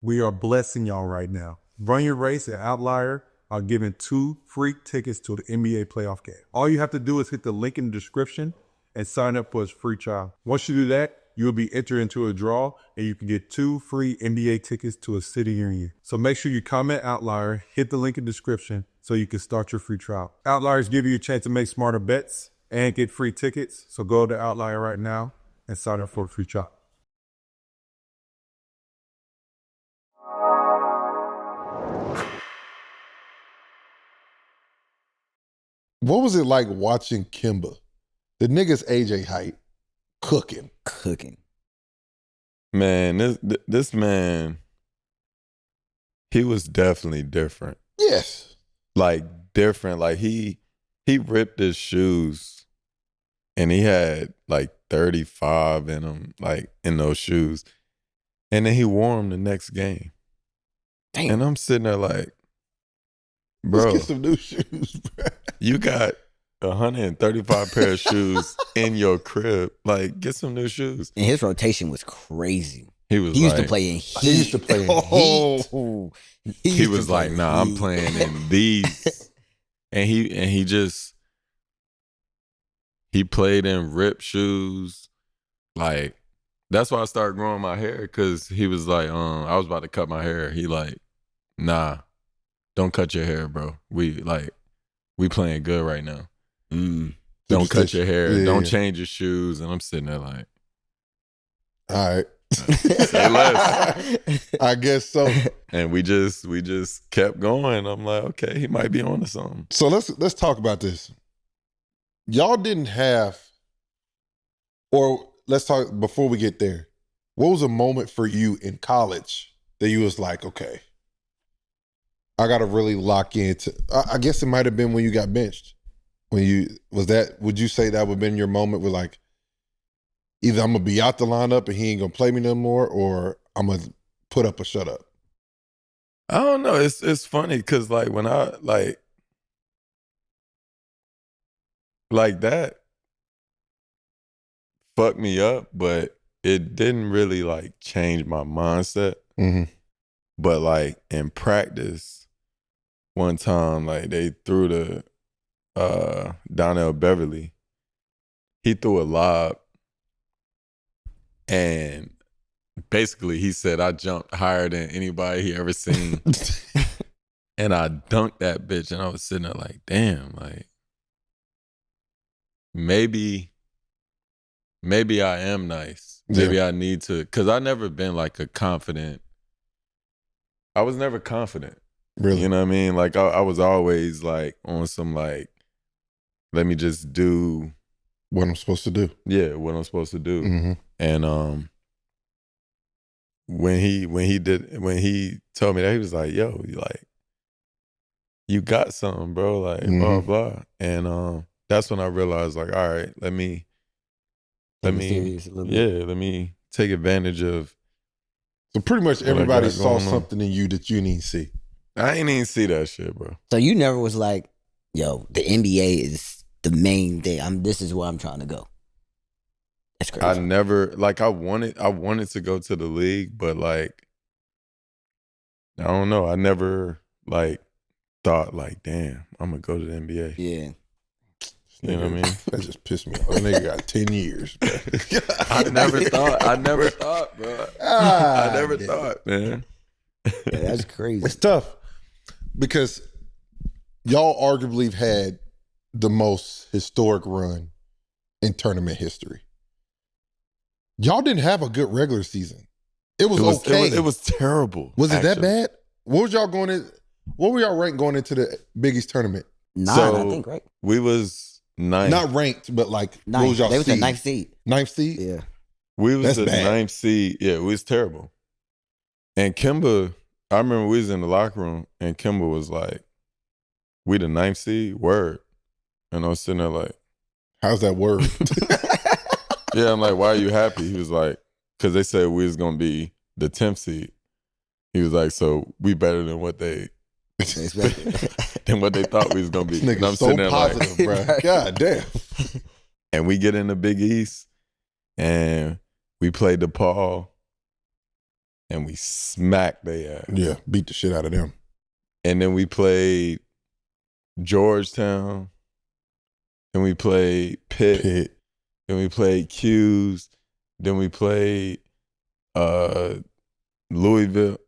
We are blessing y'all right now. Run your race at Outlier are giving 2 free tickets to the NBA playoff game. All you have to do is hit the link in the description and sign up for a free trial. Once you do that, you will be entered into a draw and you can get 2 free NBA tickets to a city near you. So make sure you comment Outlier, hit the link in the description so you can start your free trial. Outliers give you a chance to make smarter bets and get free tickets. So go to Outlier right now and sign up for a free trial. What was it like watching Kemba? The nigga's AJ height, cooking. Man, this man, he was definitely different. Yes. Like different. Like he ripped his shoes and he had like 35 in them, like in those shoes. And then he wore them the next game. Damn. And I'm sitting there like, bro, let's get some new shoes, bro. You got 135 pair of shoes in your crib. Like, get some new shoes. And his rotation was crazy. He used to play in heat. He used to play in heat. He was like, nah, I'm playing in these. and he played in ripped shoes. Like, that's why I started growing my hair, because he was like, I was about to cut my hair. He like, nah, don't cut your hair, bro. We playing good right now. Don't cut your hair. Yeah, don't change your shoes. And I'm sitting there like, all right. Say less. I guess so. And we just kept going. I'm like, okay, he might be on to something. So let's talk about this. Y'all didn't have, or let's talk before we get there. What was a moment for you in college that you was like, okay, I got to really lock into? I guess it might have been when you got benched. Would you say that would have been your moment where like, either I'm going to be out the lineup and he ain't going to play me no more, or I'm going to put up or shut up? I don't know. It's funny because like when I like that fucked me up, but it didn't really like change my mindset. Mm-hmm. But like in practice, one time like they threw the Donnell Beverly. He threw a lob, and basically he said I jumped higher than anybody he ever seen. And I dunked that bitch, and I was sitting there like, damn, like maybe I am nice. Maybe I need to, because I never been like I was never confident. Really? You know what I mean? Like I was always like on some like, let me just do what I'm supposed to do. Yeah, what I'm supposed to do. Mm-hmm. And when he told me that, he was like, yo, you got something, bro, like blah blah. And that's when I realized like, all right, let me take advantage of. So pretty much everybody saw something in you that you didn't see. I ain't even see that shit, bro. So you never was like, yo, the NBA is the main thing. This is where I'm trying to go. That's crazy. I never, like, I wanted to go to the league, but like, I don't know. I never like thought like, damn, I'm gonna go to the NBA. Yeah. You know what I mean? That just pissed me off. That nigga got 10 years, bro. I never thought, bro. I never thought, man. Yeah, that's crazy. It's tough because y'all arguably have had the most historic run in tournament history. Y'all didn't have a good regular season. It was okay. It was terrible. Was it that bad? What were y'all ranked going into the Big East tournament? 9, I think, right? We was 9th. Not ranked, but like, what was y'all seed? They was the 9th seed. 9th seed? Yeah. We was the bad. 9th seed. Yeah, it was terrible. And Kemba, I remember we was in the locker room and Kemba was like, we the 9th seed? Word. And I was sitting there like, how's that word? Yeah, I'm like, why are you happy? He was like, because they said we was going to be the 10th seed. He was like, so we better than what they thought we was going to be. This nigga's so positive, like, bro. God damn. And we get in the Big East and we played DePaul and we smacked their ass. Yeah, beat the shit out of them. And then we played Georgetown. Then we played Pitt. Then we played Q's. Then we played Louisville.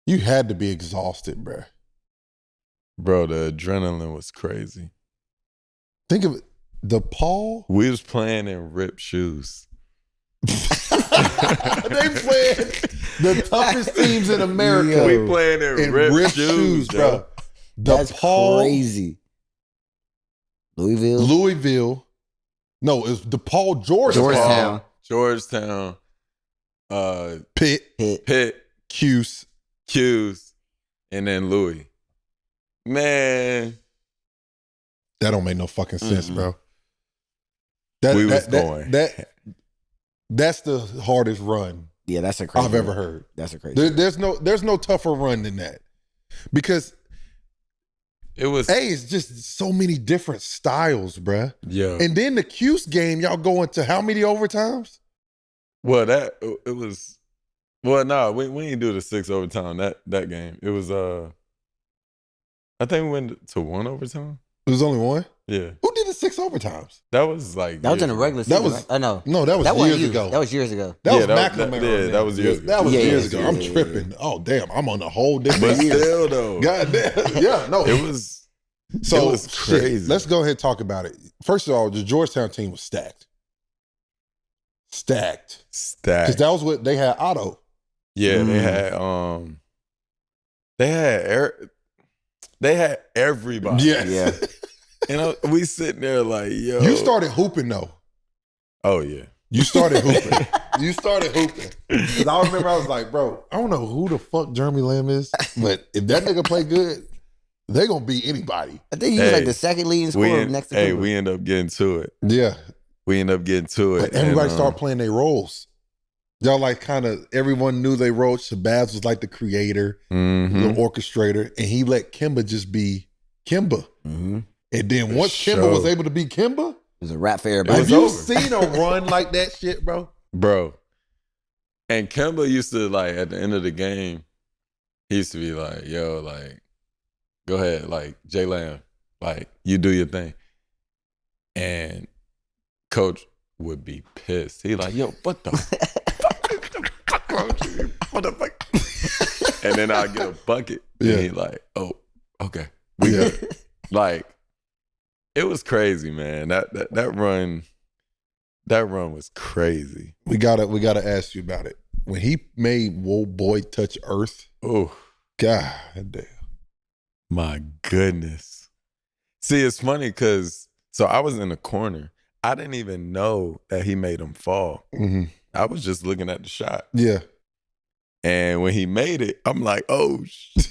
You had to be exhausted, bro. Bro, the adrenaline was crazy. Think of it. DePaul. We was playing in ripped shoes. They playing the toughest teams in America. Yo. We playing in ripped shoes, bro. That's DePaul, crazy. Louisville. No, it's DePaul, Georgetown. Georgetown. Pitt. Cuse. Q's, and then Louis. Man. That don't make no fucking sense, bro. That's the hardest run Yeah, that's a crazy I've ever run. heard. That's a crazy There's no tougher run than that. Because it was it's just so many different styles, bruh. yeah. And then the Cuse game, y'all go into how many overtimes? Well, it was. Well, no, we didn't do the 6 overtime that game. It was I think we went to 1 overtime. It was only one? Yeah, Who did the 6 overtimes? that was like That was in the years regular That season. was- right? Oh no, No, that was wasn't years you. ago. That was years ago. That was Yeah, McNamara. that was years ago. That was Yeah, years yeah, ago. I'm yeah, tripping. Oh, damn. I'm on a whole But different year. still, though, God damn. Yeah, no. it was So it was shit, crazy. let's go ahead and talk about it. First of all, the Georgetown team was stacked. Because stacked. that was what they had. Otto. Yeah, Mm. they had everybody. Yeah. You know, we sitting there like, yo. You started hooping though. Oh yeah. You started hooping. Because I remember I was like, bro, I don't know who the fuck Jeremy Lamb is, but if that nigga play good, they gonna beat anybody. I think he was Hey, like the second leading scorer next to Kemba. we end up getting to it. Yeah. We end up getting to it. But everybody and, started playing their roles. Y'all like kind of everyone knew they role. Shabazz was like the creator, mhm. the orchestrator, and he let Kemba just be Kemba. Mm-hmm. And then For once sure. Kemba was able to be Kemba, It was a rap for It everybody. was have you over. seen a run like that shit, bro? Bro. And Kemba used to, like, at the end of the game, he used to be like, yo, like, go ahead, like, J Lamb, like, you do your thing. And coach would be pissed. He like, yo, what the fuck wrong with you? What the fuck? And then I'll get a bucket. Yeah. And he like, oh, okay. We Yeah. good. Like, it was crazy, man. That run was crazy. We gotta ask you about it. When he made Whoa Boy touch earth, Oh, God damn. my goodness. See, it's funny because so I was in the corner. I didn't even know that he made him fall. Mm-hmm. I was just looking at the shot. Yeah. And when he made it, I'm like, oh,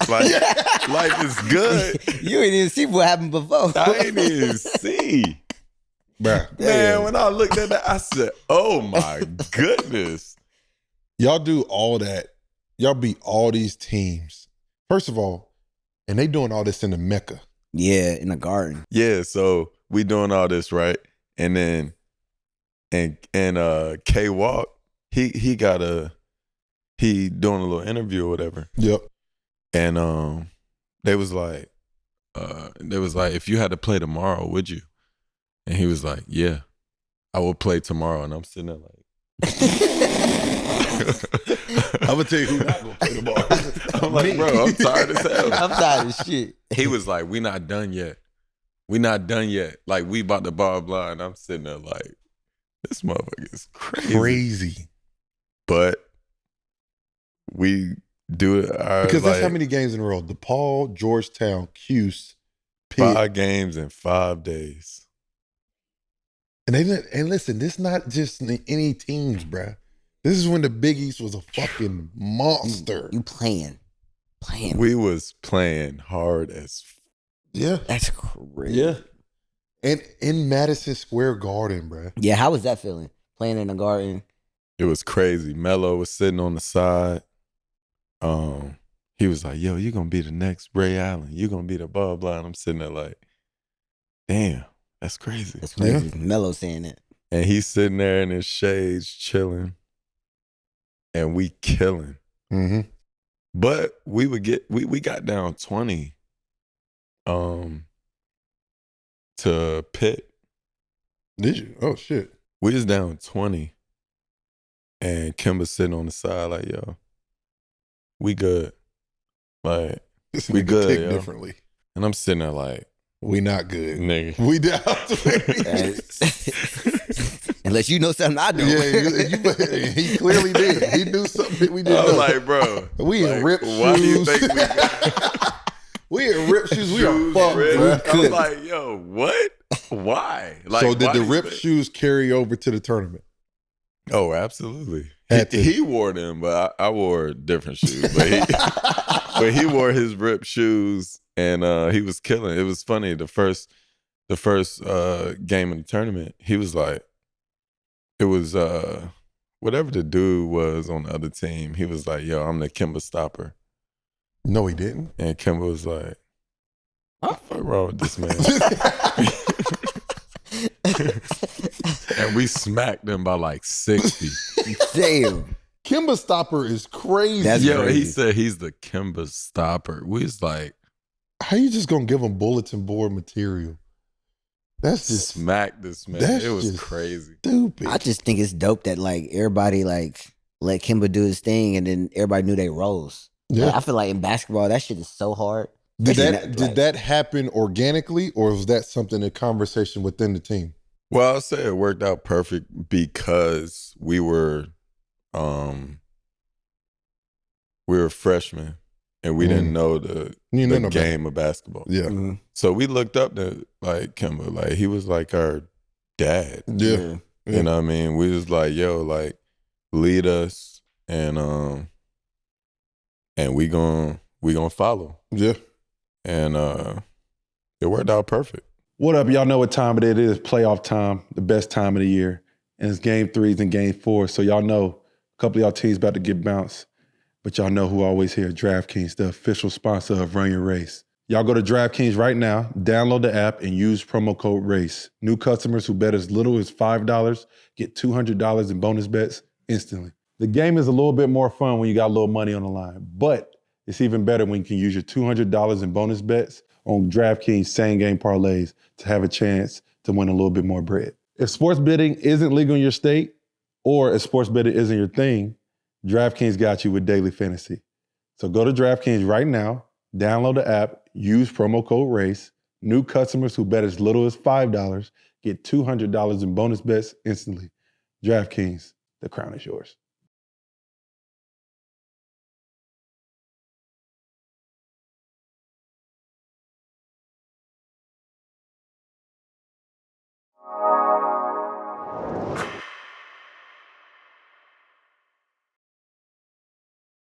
like, life is good. You ain't even see what happened before. I ain't even see. Bruh. Man, when I looked at that, I said, oh my goodness. Y'all do all that. Y'all beat all these teams. First of all, and they doing all this in the Mecca. Yeah, in the garden. Yeah, so we doing all this, right? And then K Walk, he doing a little interview or whatever. Yep. And they was like, if you had to play tomorrow, would you? And he was like, yeah, I will play tomorrow. And I'm sitting there like, I'm gonna tell you who not gonna play tomorrow. I'm like, bro, I'm tired as hell. I'm tired of shit. He was like, we not done yet. We not done yet. Like, we about to blah, blah. And I'm sitting there like, this motherfucker is crazy. Crazy. But we do it. Because that's how many games in a row. DePaul, Georgetown, Cuse, Pitt. 5 games in 5 days. And listen, this not just any teams, bruh. This is when the Big East was a fucking monster. You playing. We was playing hard as Yeah. That's crazy. Yeah. And in Madison Square Garden, bruh. Yeah, how was that feeling? Playing in the garden. it was crazy. Melo was sitting on the side. He was like, yo, you're gonna be the next Ray Allen. You're gonna be the blah blah. And I'm sitting there like, damn, that's crazy. That's crazy. Melo saying it. And he's sitting there in his shades chilling. And we killing. Mm-hmm. But we got down 20 to Pitt. Did you? Oh shit. We was down 20. And Kemba sitting on the side like, yo, we good. Like, This we nigga good, pick yo. differently. And I'm sitting there like, We not good. nigga. We down 20. Unless you know something I don't. Yeah, he clearly did. He knew something we didn't I was know. like, bro. We in like, ripped why do you shoes. think we got We in ripped shoes. We are shoes fucked, ripped? bro. I was like, yo, what? Why? Like, So did why the do you ripped think- shoes carry over to the tournament? Oh, absolutely. Had to. He wore them, but I wore different shoes. But he wore his ripped shoes, and he was killing. It was funny. The first game in the tournament, he was like, it was whatever the dude was on the other team. He was like, yo, I'm the Kemba stopper, No, he didn't. and Kemba was like, what the fuck wrong with this man? And we smacked him by like 60. Damn. Kemba Stopper is crazy. That's Yo, crazy. he said he's the Kemba stopper. We was like, How you just gonna give him bulletin board material? That's just smack this man. that's It was just crazy. stupid. I just think it's dope that like everybody like let Kimba do his thing and then everybody knew they roles. Yeah. Like, I feel like in basketball that shit is so hard. Did Especially that not, did like- that happen organically, or was that something a conversation within the team? Well, I'll say it worked out perfect because we were freshmen and we didn't know the You know no game of basketball. Yeah. Mhm. So we looked up to like Kemba. Like he was like our dad. Yeah. You know what I mean? We was like, yo, like lead us and we gonna follow. Yeah. And it worked out perfect. What up? Y'all know what time it is. Playoff time, the best time of the year. And it's game 3s and game 4. So y'all know a couple of y'all teams about to get bounced. But y'all know who always here, DraftKings, the official sponsor of Run Your Race. Y'all go to DraftKings right now, download the app, and use promo code RACE. New customers who bet as little as $5 get $200 in bonus bets instantly. The game is a little bit more fun when you got a little money on the line, but it's even better when you can use your $200 in bonus bets on DraftKings same-game parlays to have a chance to win a little bit more bread. If sports betting isn't legal in your state, or if sports betting isn't your thing, DraftKings got you with daily fantasy. So go to DraftKings right now, download the app, use promo code RACE. New customers who bet as little as $5 get $200 in bonus bets instantly. DraftKings, the crown is yours.